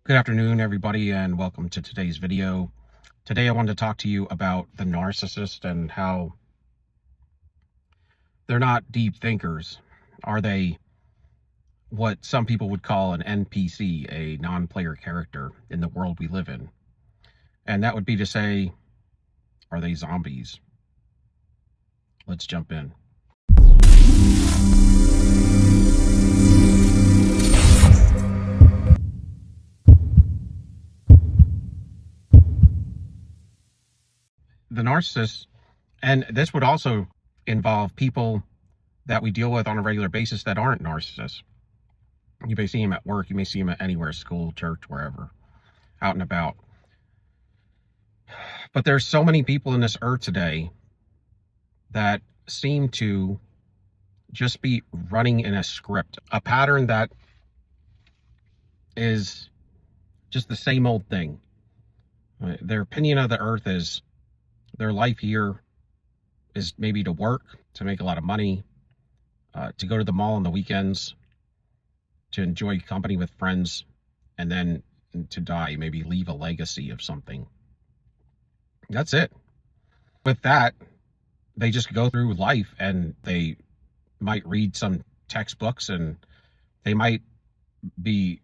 Good afternoon, everybody, and welcome to today's video. Today I wanted to talk to you about the narcissist and how they're not deep thinkers. Are they what some people would call an NPC, a non-player character in the world we live in? And that would be to say, are they zombies? Let's jump in. The narcissist, and this would also involve people that we deal with on a regular basis that aren't narcissists. You may see him at work, you may see him at anywhere, school, church, wherever, out and about. But there's so many people in this earth today that seem to just be running in a script, a pattern that is just the same old thing. Their opinion of the earth is their life here is maybe to work, to make a lot of money, to go to the mall on the weekends, to enjoy company with friends, and then to die, maybe leave a legacy of something. That's it. With that, they just go through life and they might read some textbooks and they might be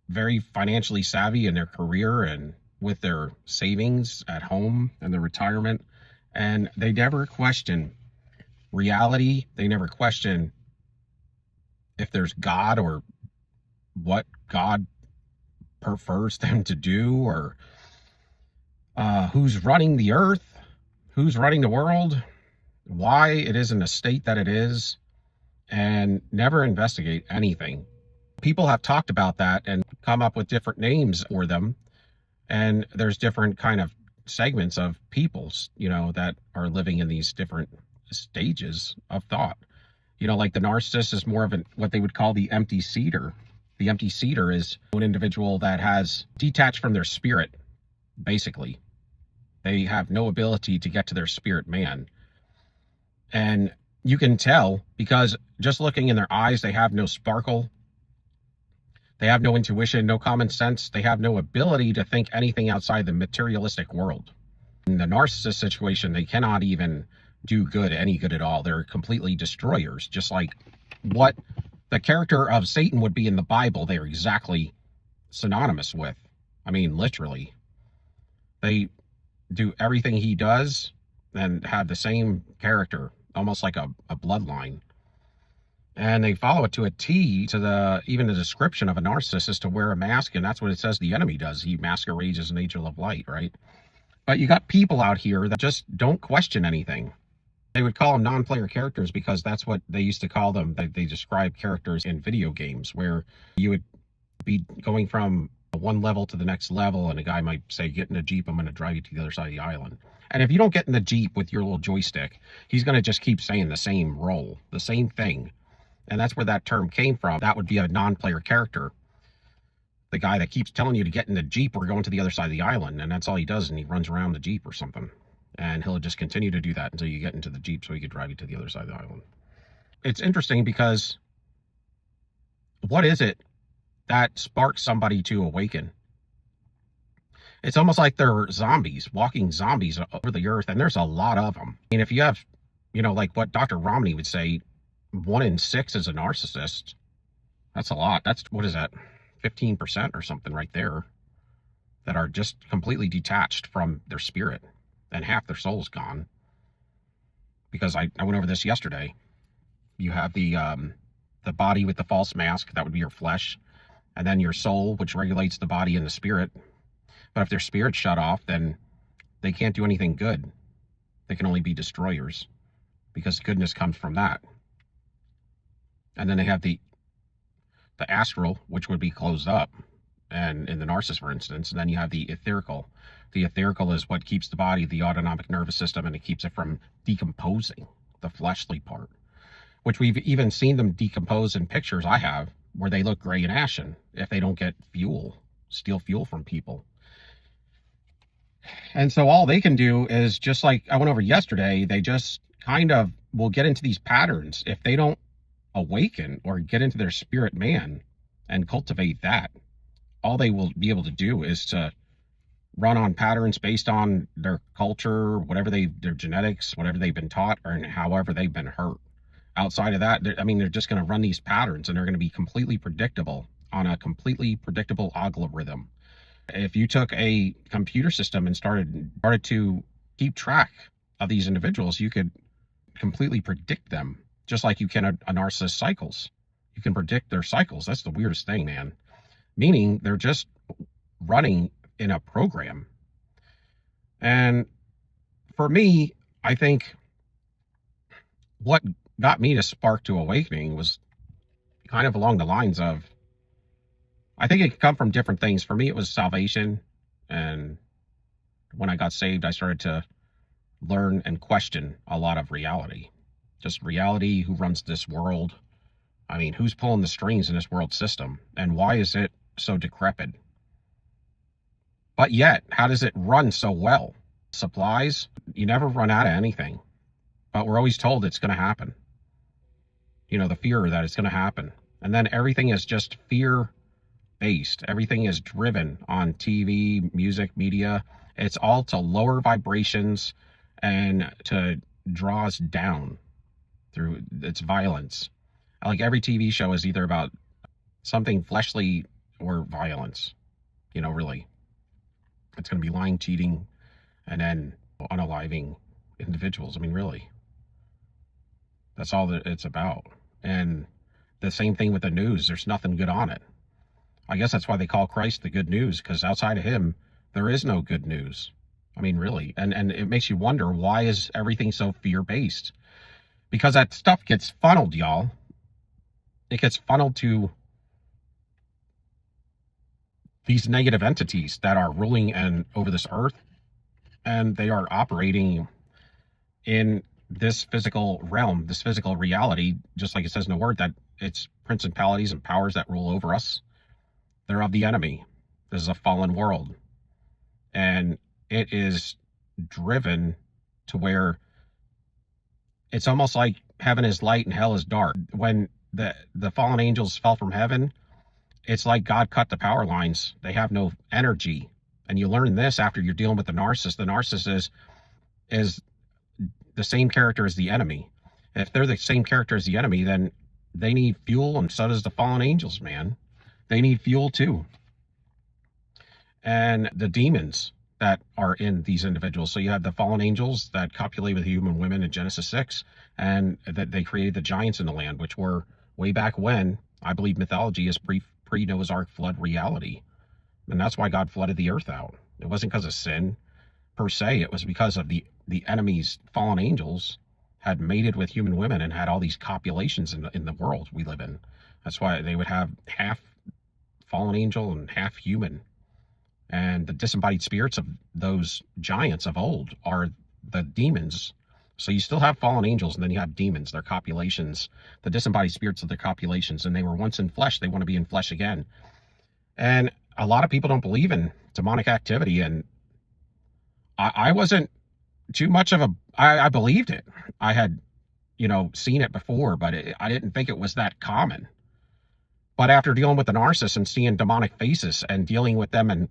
very financially savvy in their career and with their savings at home and their retirement, and they never question reality. They never question if there's God or what God prefers them to do, or who's running the earth, who's running the world, why it is in the state that it is, and never investigate anything. People have talked about that and come up with different names for them. And there's different kind of segments of peoples, that are living in these different stages of thought. Like the narcissist is more of what they would call the empty seater. The empty seater is an individual that has detached from their spirit, basically. They have no ability to get to their spirit man. And you can tell because just looking in their eyes, they have no sparkle. They have no intuition, no common sense. They have no ability to think anything outside the materialistic world. In the narcissist situation, they cannot even do any good at all. They're completely destroyers, just like what the character of Satan would be in the Bible. They're exactly synonymous with. I mean, literally. They do everything he does and have the same character, almost like a bloodline. And they follow it to a T, to even the description of a narcissist is to wear a mask, and that's what it says the enemy does. He masquerades as an angel of light, right? But you got people out here that just don't question anything. They would call them non-player characters because that's what they used to call them. They describe characters in video games where you would be going from one level to the next level, and a guy might say, get in a Jeep, I'm going to drive you to the other side of the island. And if you don't get in the Jeep with your little joystick, he's going to just keep saying the same role, the same thing. And that's where that term came from. That would be a non-player character. The guy that keeps telling you to get in the Jeep or going to the other side of the island. And that's all he does. And he runs around the Jeep or something. And he'll just continue to do that until you get into the Jeep so he can drive you to the other side of the island. It's interesting because what is it that sparks somebody to awaken? It's almost like they're zombies, walking zombies over the earth. And there's a lot of them. I mean, if you have, like what Dr. Romney would say, 1 in 6 is a narcissist. That's a lot. What is that? 15% or something right there that are just completely detached from their spirit, and half their soul's gone. Because I went over this yesterday. You have the body with the false mask, that would be your flesh, and then your soul, which regulates the body and the spirit. But if their spirit's shut off, then they can't do anything good. They can only be destroyers, because goodness comes from that. And then they have the astral, which would be closed up, and in the narcissist, for instance. And then you have the etherical. The etherical is what keeps the body, the autonomic nervous system, and it keeps it from decomposing, the fleshly part, which we've even seen them decompose in pictures I have, where they look gray and ashen if they don't get steal fuel from people. And so all they can do is, just like I went over yesterday, they just kind of will get into these patterns if they don't awaken or get into their spirit man and cultivate that. all they will be able to do is to run on patterns based on their culture, whatever their genetics, whatever they've been taught, or however they've been hurt. Outside of that, I mean, they're just going to run these patterns, and they're going to be completely predictable on a completely predictable algorithm. If you took a computer system and started to keep track of these individuals, you could completely predict them, just like you can a narcissist cycles. You can predict their cycles. That's the weirdest thing, man. Meaning they're just running in a program. And for me, I think what got me to spark to awakening was kind of along the lines of, I think it could come from different things. For me, it was salvation. And when I got saved, I started to learn and question a lot of reality. Just reality, who runs this world. I mean, who's pulling the strings in this world system? And why is it so decrepit? But yet, how does it run so well? Supplies, you never run out of anything. But we're always told it's going to happen. You know, the fear that it's going to happen. And then everything is just fear-based. Everything is driven on TV, music, media. It's all to lower vibrations and to draw us down through its violence. Like every TV show is either about something fleshly or violence. You know, really. It's going to be lying, cheating, and then unaliving individuals. I mean, really. That's all that it's about. And the same thing with the news. There's nothing good on it. I guess that's why they call Christ the good news, because outside of him, there is no good news. I mean, really. And it makes you wonder, why is everything so fear-based? Because that stuff gets funneled, y'all. It gets funneled to these negative entities that are ruling over this earth, and they are operating in this physical realm, this physical reality, just like it says in the word, that it's principalities and powers that rule over us. They're of the enemy. This is a fallen world. And it is driven to where it's almost like heaven is light and hell is dark. When the fallen angels fell from heaven, it's like God cut the power lines. They have no energy. And you learn this after you're dealing with the narcissist. The narcissist is the same character as the enemy. If they're the same character as the enemy, then they need fuel, and so does the fallen angels, man. They need fuel too. And the demons that are in these individuals. So you have the fallen angels that copulate with human women in Genesis 6, and that they created the giants in the land, which were way back when. I believe mythology is pre-Noah's Ark flood reality. And that's why God flooded the earth out. It wasn't because of sin per se. It was because of the enemy's fallen angels had mated with human women and had all these copulations in the world we live in. That's why they would have half fallen angel and half human. And the disembodied spirits of those giants of old are the demons. So you still have fallen angels, and then you have demons, their copulations, the disembodied spirits of their copulations. And they were once in flesh. They want to be in flesh again. And a lot of people don't believe in demonic activity. And I wasn't too much of I believed it. I had, seen it before, but I didn't think it was that common. But after dealing with the narcissist and seeing demonic faces and dealing with them and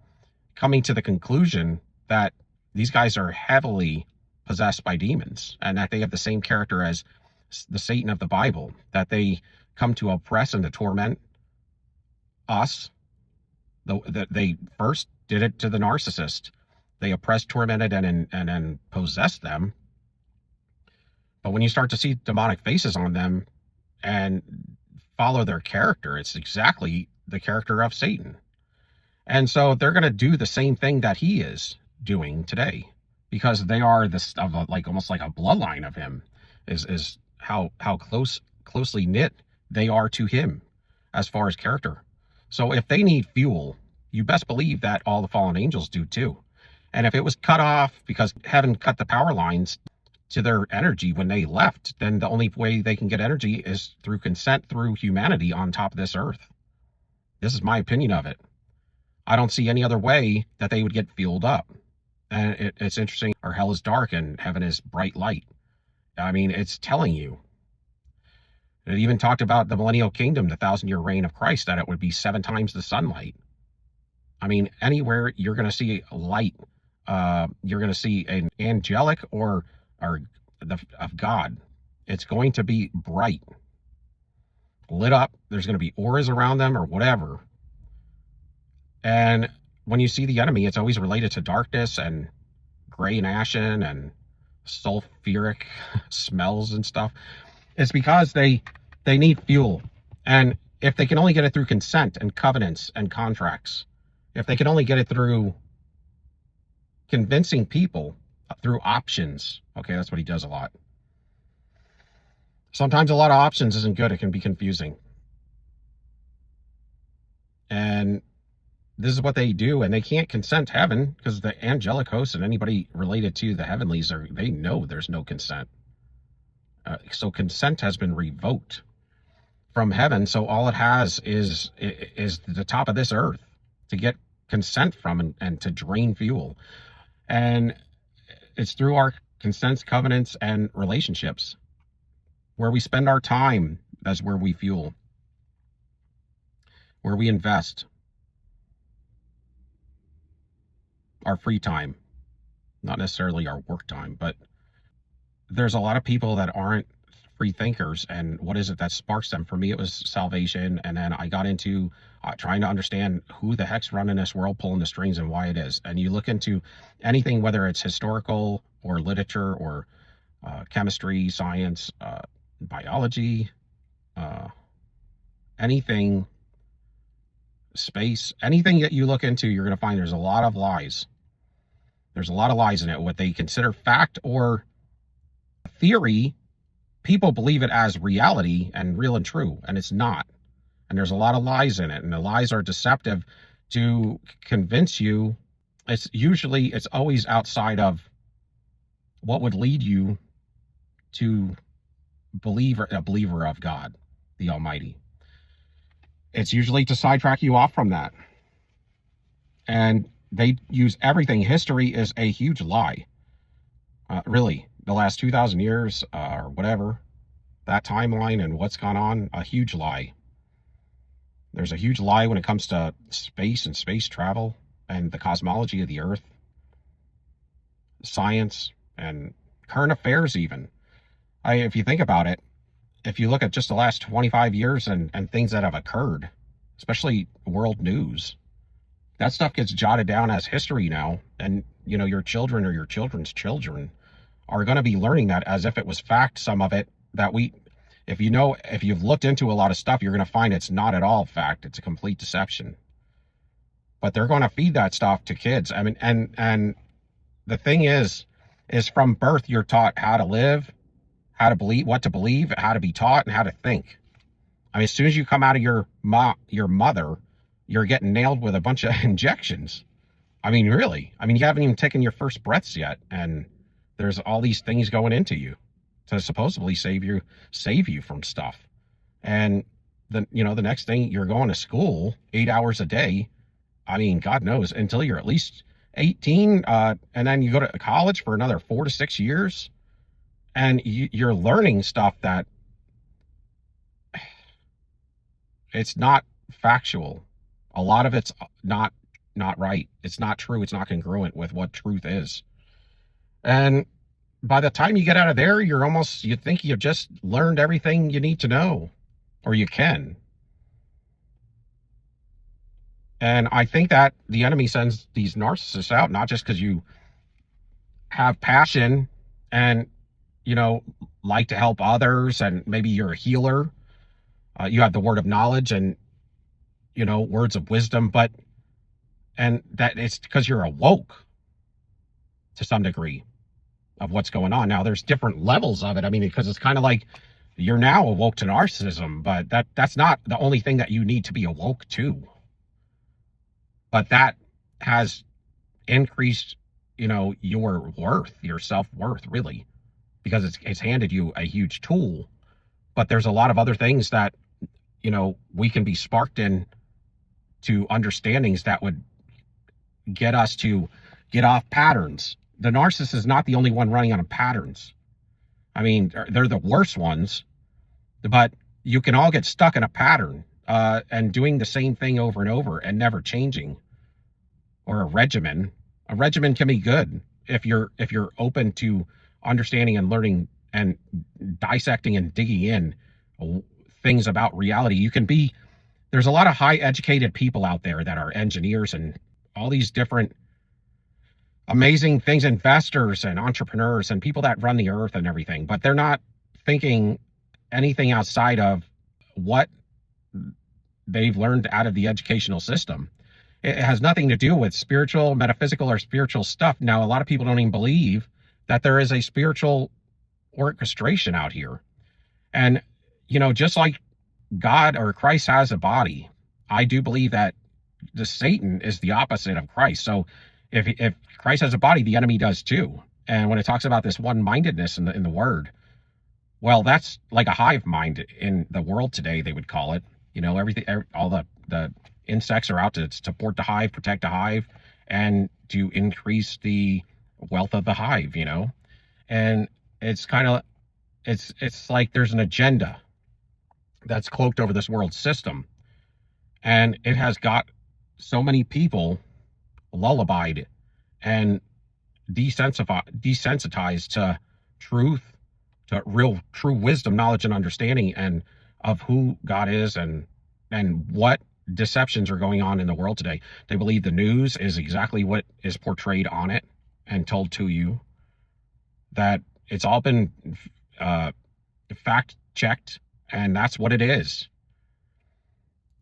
coming to the conclusion that these guys are heavily possessed by demons, and that they have the same character as the Satan of the Bible, that they come to oppress and to torment us. They first did it to the narcissist. They oppressed, tormented, and possessed them. But when you start to see demonic faces on them and follow their character, it's exactly the character of Satan. And so they're going to do the same thing that he is doing today, because they are almost like a bloodline of him, is how closely knit they are to him as far as character. So if they need fuel, you best believe that all the fallen angels do too. And if it was cut off because heaven cut the power lines to their energy when they left, then the only way they can get energy is through consent, through humanity on top of this earth. This is my opinion of it. I don't see any other way that they would get fueled up. And it's interesting, our hell is dark and heaven is bright light. I mean, it's telling you. It even talked about the millennial kingdom, the 1,000-year reign of Christ, that it would be 7 times the sunlight. I mean, anywhere you're going to see light, you're going to see an angelic or of God. It's going to be bright, lit up. There's going to be auras around them or whatever. And when you see the enemy, it's always related to darkness and gray and ashen and sulfuric smells and stuff. It's because they need fuel. And if they can only get it through consent and covenants and contracts, if they can only get it through convincing people through options, okay, that's what he does a lot. Sometimes a lot of options isn't good. It can be confusing. And this is what they do, and they can't consent heaven because the angelic hosts and anybody related to the heavenlies they know there's no consent. So consent has been revoked from heaven. So all it has is the top of this earth to get consent from and to drain fuel. And it's through our consents, covenants, and relationships where we spend our time. That's where we fuel, where we invest our free time, not necessarily our work time. But there's a lot of people that aren't free thinkers. And what is it that sparks them? For me, it was salvation. And then I got into trying to understand who the heck's running this world, pulling the strings, and why it is. And you look into anything, whether it's historical or literature or chemistry, science, biology, anything, space, anything that you look into, you're going to find there's a lot of lies. There's a lot of lies in it. What they consider fact or theory, people believe it as reality and real and true, and it's not. And there's a lot of lies in it, and the lies are deceptive to convince you. It's always outside of what would lead you to a believer of God, the Almighty. It's usually to sidetrack you off from that. And they use everything. History is a huge lie. Really, the last 2,000 years or whatever, that timeline and what's gone on, a huge lie. There's a huge lie when it comes to space and space travel and the cosmology of the earth, science, and current affairs even. If you think about it, if you look at just the last 25 years and things that have occurred, especially world news, that stuff gets jotted down as history now. And, you know, your children or your children's children are going to be learning that as if it was fact. Some of it that if you've looked into a lot of stuff, you're going to find it's not at all fact. It's a complete deception. But they're going to feed that stuff to kids. I mean, and the thing is from birth, you're taught how to live, how to believe, what to believe, how to be taught, and how to think. I mean, as soon as you come out of your mother, you're getting nailed with a bunch of injections. I mean, really. I mean, you haven't even taken your first breaths yet, and there's all these things going into you to supposedly save you from stuff. And the next thing, you're going to school 8 hours a day. I mean, God knows, until you're at least 18, and then you go to college for another 4 to 6 years, and you're learning stuff that it's not factual. A lot of it's not right. It's not true. It's not congruent with what truth is. And by the time you get out of there, you think you've just learned everything you need to know, or you can. And I think that the enemy sends these narcissists out, not just because you have passion and, like to help others, and maybe you're a healer. You have the word of knowledge and, words of wisdom, and that it's because you're awoke to some degree of what's going on. Now, there's different levels of it. I mean, because it's kind of like you're now awoke to narcissism, but that's not the only thing that you need to be awoke to. But that has increased, your worth, your self-worth, really, because it's handed you a huge tool. But there's a lot of other things that, we can be sparked in to understandings that would get us to get off patterns. The narcissist is not the only one running on patterns. I mean, they're the worst ones, but you can all get stuck in a pattern and doing the same thing over and over and never changing. or a regimen. A regimen can be good if you're open to understanding and learning and dissecting and digging in things about reality. You can be, there's a lot of high educated people out there that are engineers and all these different amazing things, investors and entrepreneurs and people that run the earth and everything, but they're not thinking anything outside of what they've learned out of the educational system. It has nothing to do with spiritual, metaphysical, or spiritual stuff. Now, a lot of people don't even believe that there is a spiritual orchestration out here. And, you know, just like God or Christ has a body, I do believe that the Satan is the opposite of Christ. So if Christ has a body, the enemy does too. And when it talks about this one-mindedness in the word, well, that's like a hive mind in the world today, they would call it. You know, everything, all the insects are out to support the hive, protect the hive, and to increase the wealth of the hive, you know. And it's kind of, it's like there's an agenda that's cloaked over this world system. And it has got so many people lullabied and desensitized to truth, to real true wisdom, knowledge, and understanding, and of who God is and what deceptions are going on in the world today. They believe the news is exactly what is portrayed on it and told to you, that it's all been fact checked, and that's what it is.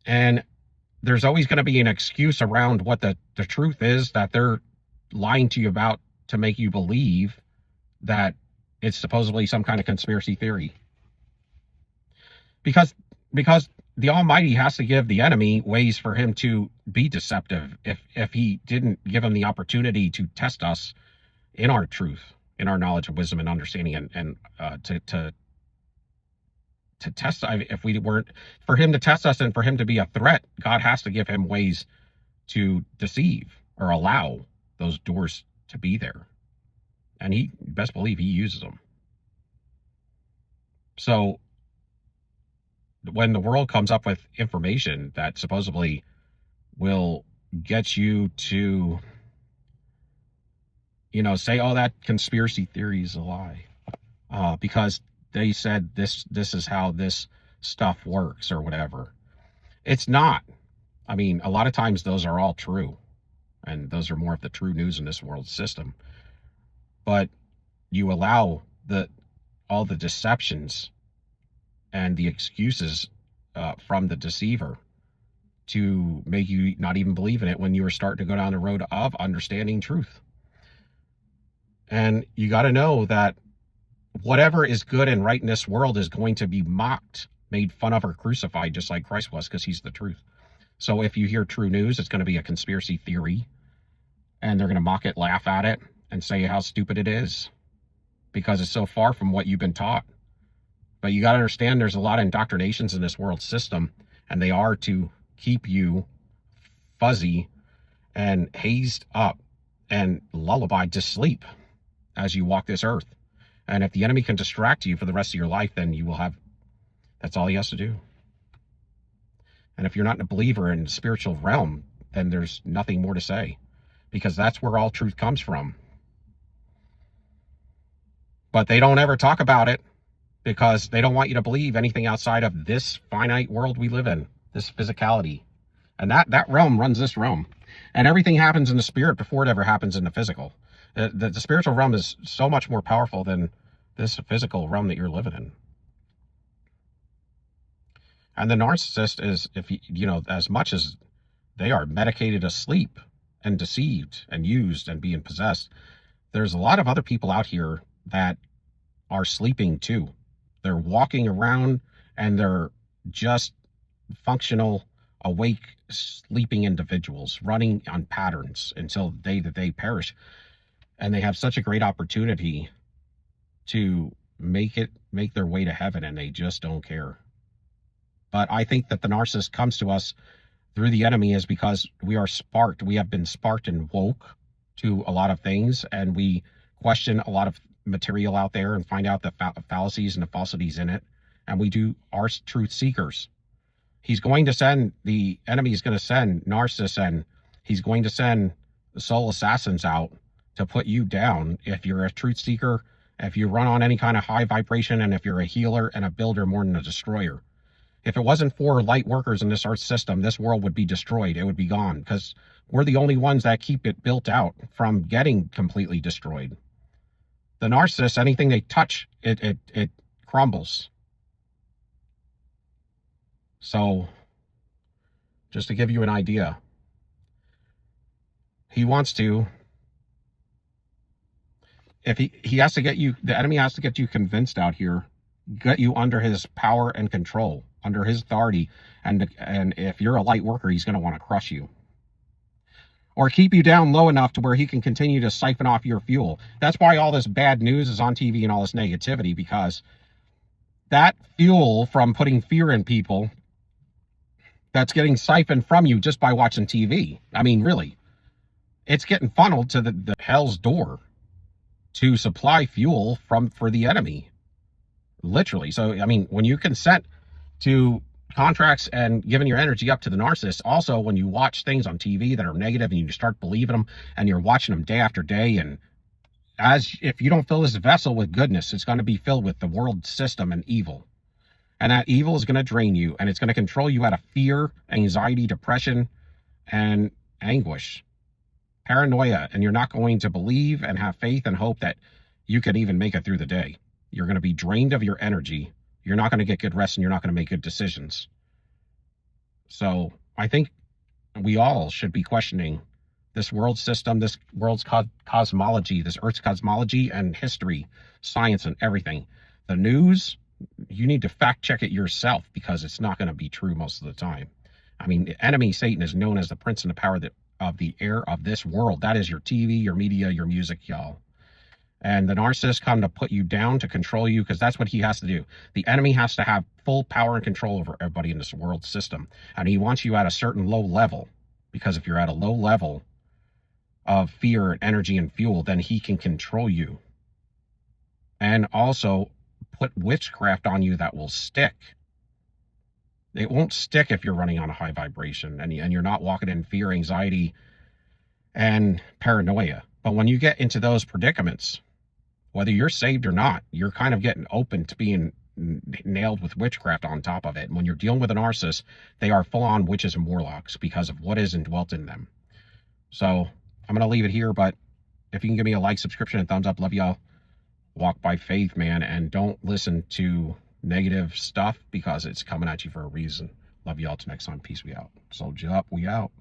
And there's always going to be an excuse around what the truth is that they're lying to you about, to make you believe that it's supposedly some kind of conspiracy theory. Because the Almighty has to give the enemy ways for him to be deceptive. If he didn't give him the opportunity to test us in our truth, in our knowledge of wisdom and understanding, and to test, if we weren't, for him to test us and for him to be a threat, God has to give him ways to deceive or allow those doors to be there. And he, best believe, he uses them. So when the world comes up with information that supposedly will get you to, you know, say, oh, that conspiracy theory is a lie, because they said this is how this stuff works or whatever. It's not. I mean, a lot of times those are all true, and those are more of the true news in this world system. But you allow all the deceptions and the excuses from the deceiver to make you not even believe in it when you are starting to go down the road of understanding truth. And you got to know that whatever is good and right in this world is going to be mocked, made fun of, or crucified, just like Christ was, because he's the truth. So if you hear true news, it's going to be a conspiracy theory, and they're going to mock it, laugh at it, and say how stupid it is, because it's so far from what you've been taught. But you got to understand there's a lot of indoctrinations in this world system, and they are to keep you fuzzy and hazed up and lullabied to sleep as you walk this earth. And if the enemy can distract you for the rest of your life, then you will have, that's all he has to do. And if you're not a believer in the spiritual realm, then there's nothing more to say, because that's where all truth comes from. But they don't ever talk about it, because they don't want you to believe anything outside of this finite world we live in, this physicality. And that realm runs this realm. And everything happens in the spirit before it ever happens in the physical. The spiritual realm is so much more powerful than this physical realm that you're living in. And the narcissist is, if you know, as much as they are medicated asleep and deceived and used and being possessed, there's a lot of other people out here that are sleeping too. They're walking around and they're just functional, awake, sleeping individuals running on patterns until they perish. And they have such a great opportunity to make their way to heaven, and they just don't care. But I think that the narcissist comes to us through the enemy is because we are sparked. We have been sparked and woke to a lot of things, and we question a lot of material out there and find out the fallacies and the falsities in it. And we are truth seekers. The enemy is going to send narcissists, and he's going to send soul assassins out to put you down if you're a truth seeker, if you run on any kind of high vibration, and if you're a healer and a builder more than a destroyer. If it wasn't for light workers in this earth system, this world would be destroyed. It would be gone, because we're the only ones that keep it built out from getting completely destroyed. The narcissist, anything they touch, it crumbles. So, just to give you an idea, he wants to, if he has to get you, the enemy has to get you convinced out here, get you under his power and control, under his authority, and if you're a light worker, he's going to want to crush you. Or keep you down low enough to where he can continue to siphon off your fuel. That's why all this bad news is on TV and all this negativity, because that fuel from putting fear in people, that's getting siphoned from you just by watching TV. I mean, really, it's getting funneled to the hell's door to supply fuel for the enemy, literally. So, I mean, when you consent to contracts and giving your energy up to the narcissist, also when you watch things on TV that are negative and you start believing them and you're watching them day after day, and if you don't fill this vessel with goodness, it's going to be filled with the world system and evil. And that evil is going to drain you, and it's going to control you out of fear, anxiety, depression, and anguish, paranoia, and you're not going to believe and have faith and hope that you can even make it through the day. You're going to be drained of your energy. You're not going to get good rest, and you're not going to make good decisions. So I think we all should be questioning this world system, this world's cosmology, this Earth's cosmology and history, science, and everything. The news, you need to fact check it yourself, because it's not going to be true most of the time. I mean, the enemy Satan is known as the prince and the power of the air of this world. That is your TV, your media, your music, y'all. And the narcissist come to put you down, to control you, because that's what he has to do. The enemy has to have full power and control over everybody in this world system. And he wants you at a certain low level, because if you're at a low level of fear and energy and fuel, then he can control you. And also put witchcraft on you that will stick. It won't stick if you're running on a high vibration and you're not walking in fear, anxiety, and paranoia. But when you get into those predicaments, whether you're saved or not, you're kind of getting open to being nailed with witchcraft on top of it. And when you're dealing with a narcissist, they are full-on witches and warlocks because of what is indwelt in them. So I'm going to leave it here, but if you can give me a like, subscription, and thumbs up, love y'all. Walk by faith, man, and don't listen to negative stuff, because it's coming at you for a reason. Love y'all. Till next time. Peace. We out. Soldier up. We out.